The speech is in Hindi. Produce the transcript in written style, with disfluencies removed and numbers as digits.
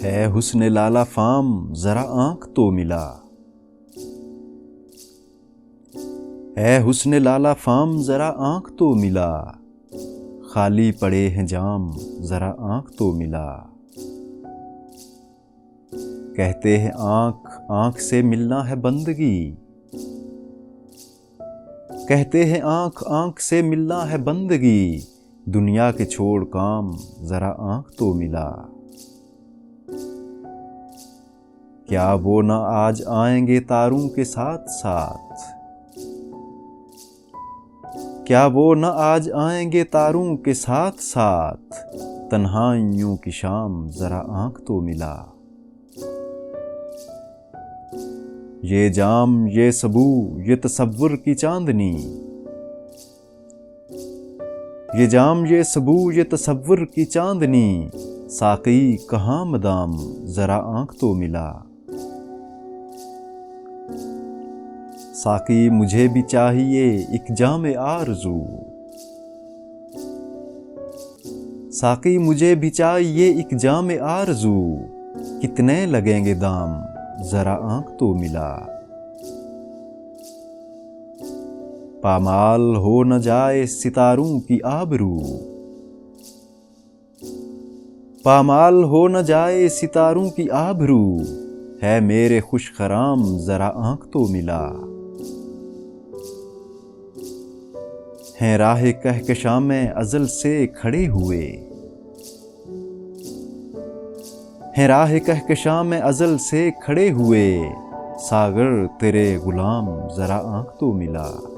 है हुस्न लाला फाम जरा आंख तो मिला। है हुस्न लाला फाम जरा आंख तो मिला। खाली पड़े हैं जाम जरा आंख तो मिला। कहते हैं आंख आंख से मिलना है बंदगी। कहते हैं आंख आंख से मिलना है बंदगी। दुनिया के छोड़ काम जरा आंख तो मिला। क्या वो न आज आएंगे तारों के साथ साथ। क्या वो न आज आएंगे तारों के साथ साथ। तन्हाइयों की शाम जरा आंख तो मिला। ये जाम ये सबू ये तसव्वुर की चांदनी। ये जाम ये सबू ये तसव्वुर की चांदनी। साकी कहाँ मदाम जरा आंख तो मिला। साकी मुझे भी चाहिए एक जाम आरज़ू। साकी मुझे भी चाहिए एक जाम आरज़ू। कितने लगेंगे दाम जरा आंख तो मिला। पामाल हो न जाए सितारों की आबरू। पामाल हो न जाए सितारों की आबरू। है मेरे खुश खराम जरा आंख तो मिला। हैं राह कहकशां में अज़ल से खड़े हुए। हैं राह कहकशां में अज़ल से खड़े हुए। सागर तेरे गुलाम जरा आंख तो मिला।